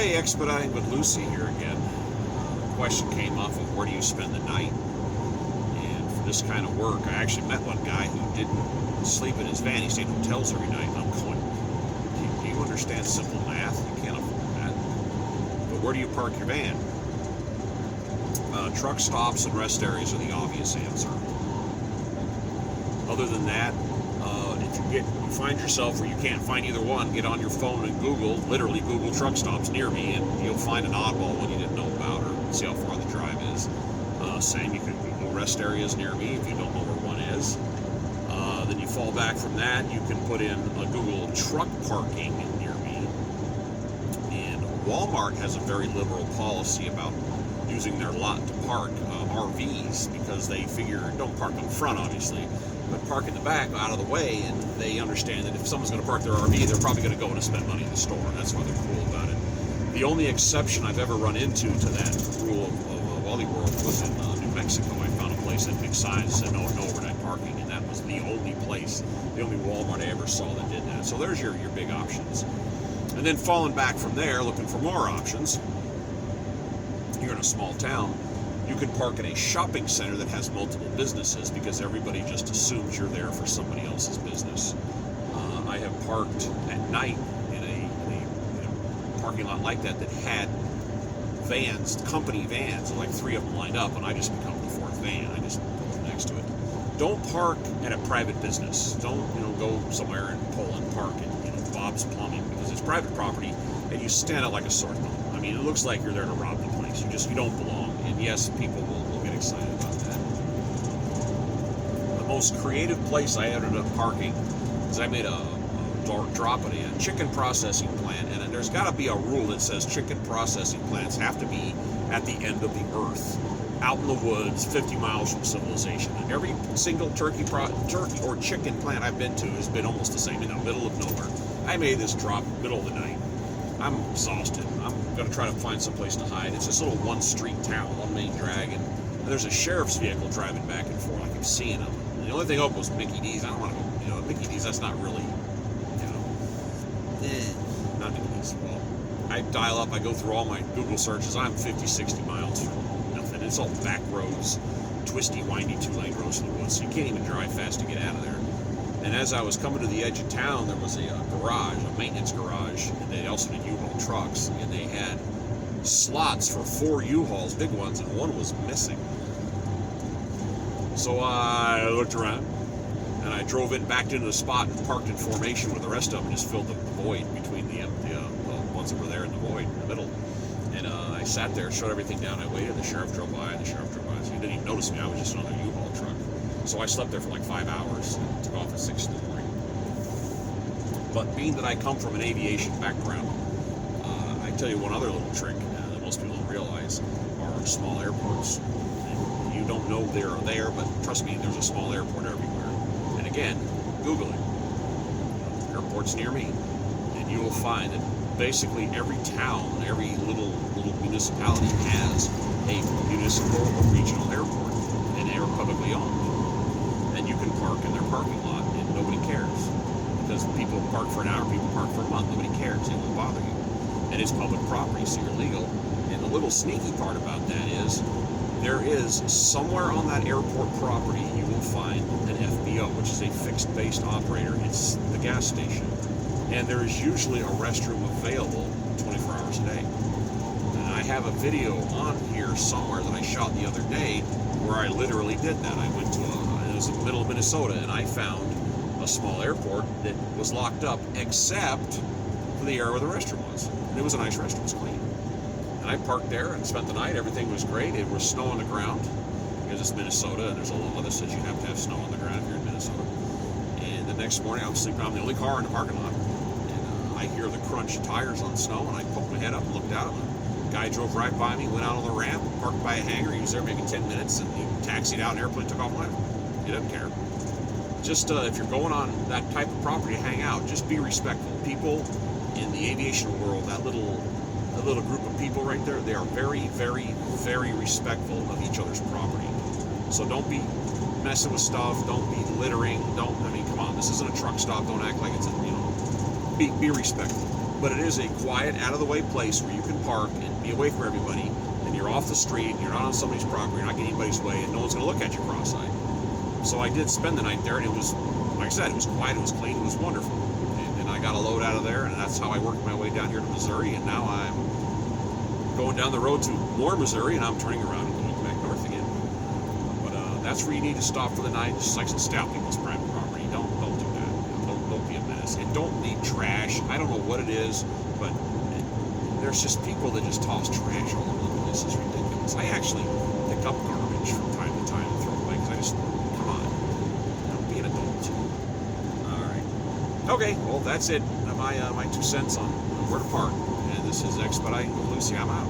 Hey, Expediting with Lucy here again. The question came off of where do you spend the night? And for this kind of work, I actually met one guy who didn't sleep in his van. He stayed in hotels every night. And I'm going, do you understand simple math? You can't afford that. But where do you park your van? Truck stops and rest areas are the obvious answer. Other than that, if you find yourself where you can't find either one, get on your phone and literally Google truck stops near me, and you'll find an oddball one you didn't know about, or see how far the drive is. Same, you can Google rest areas near me if you don't know where one is. Then you fall back from that, you can put in a Google truck parking near me. And Walmart has a very liberal policy about using their lot to park RVs, because they figure, don't park in front obviously, but park in the back out of the way, and they understand that if someone's going to park their RV, they're probably going to go and spend money in the store. That's why they're cool about it. The only exception I've ever run into to that rule of Wally World was in New Mexico. I found a place that big sign said no overnight parking, and that was the only place, the only Walmart I ever saw that did that. So there's your big options. And then falling back from there, looking for more options, you're in a small town, you can park in a shopping center that has multiple businesses, because everybody just assumes you're there for somebody else's business. I have parked at night in a parking lot like that had vans, company vans, like 3 of them lined up, and I just become the 4th van. I just put next to it. Don't park at a private business. Don't go somewhere and pull and park at Bob's Plumbing, because it's private property, and you stand out like a sore thumb. I mean, it looks like you're there to rob the place. You don't belong. And yes, people will get excited about that. The most creative place I ended up parking is I made a drop at a chicken processing plant, and there's got to be a rule that says chicken processing plants have to be at the end of the earth, out in the woods, 50 miles from civilization. And every single turkey or chicken plant I've been to has been almost the same, in the middle of nowhere. I made this drop middle of the night. I'm exhausted. I'm going to try to find some place to hide. It's this little one-street town, one main drag, and there's a sheriff's vehicle driving back and forth. I keep seeing them. And the only thing open was Mickey D's. I don't want to go, Mickey D's, that's not really, not Mickey D's. Well, I dial up, I go through all my Google searches. I'm 50, 60 miles from nothing. It's all back roads, twisty, windy, 2-lane roads in the woods, so you can't even drive fast to get out of there. And as I was coming to the edge of town, there was a garage, a maintenance garage, and they also did U-Haul trucks, and they had slots for 4 U-Hauls, big ones, and one was missing. So I looked around, and I drove in, backed into the spot, and parked in formation with the rest of them, and just filled the void between the ones that were there in the void in the middle. And I sat there, shut everything down, I waited, the sheriff drove by, so he didn't even notice me. I was just another U-Haul truck. So I slept there for like 5 hours and took off at 6 in the morning. But being that I come from an aviation background, I tell you one other little trick that most people don't realize are small airports. And you don't know they're there, but trust me, there's a small airport everywhere. And again, Google it. Airports near me. And you will find that basically every town, every little municipality has a municipal or regional airport, and they are publicly owned. And you can park in their parking lot and nobody cares, because people park for an hour, people park for a month, nobody cares, it won't bother you. And it's public property, so you're legal. And the little sneaky part about that is there is somewhere on that airport property you will find an FBO, which is a fixed based operator. It's the gas station, and there is usually a restroom available 24 hours a day. And I have a video on here somewhere that I shot the other day where I literally did that. I went to it was in the middle of Minnesota, and I found a small airport that was locked up except for the area where the restroom was. And it was a nice restroom, it was clean. And I parked there and spent the night. Everything was great. It was snow on the ground because it's Minnesota, and there's a law that says you have to have snow on the ground if you're in Minnesota. And the next morning, I'm sleeping. I'm the only car in the parking lot, and I hear the crunch of tires on snow, and I poked my head up and looked out, and the guy drove right by me, went out on the ramp, parked by a hangar. He was there maybe 10 minutes, and he taxied out, an airplane took off and left. He doesn't care. Just if you're going on that type of property to hang out, just be respectful. People in the aviation world, that little group of people right there, they are very, very, very respectful of each other's property. So don't be messing with stuff. Don't be littering. Come on, this isn't a truck stop. Don't act like it's be respectful. but it is a quiet, out-of-the-way place where you can park and be away from everybody, and you're off the street, you're not on somebody's property, you're not getting anybody's way, and no one's going to look at you cross-eyed. So I did spend the night there, and it was, like I said, it was quiet, it was clean, it was wonderful. And I got a load out of there, and that's how I worked my way down here to Missouri, and now I'm going down the road to more Missouri, and I'm turning around and going back north again. But that's where you need to stop for the night, just like stay on people's private property. Don't do that. Don't be a menace, and don't leave trash. I don't know what it is, but there's just people that just toss trash all over the place. It's ridiculous. I actually pick up garbage from time to time and throw it away because I just, come on, don't be an adult. All right. Okay, well, that's it. My 2 cents on where to park. And this is Expedite with Lucy. I'm out.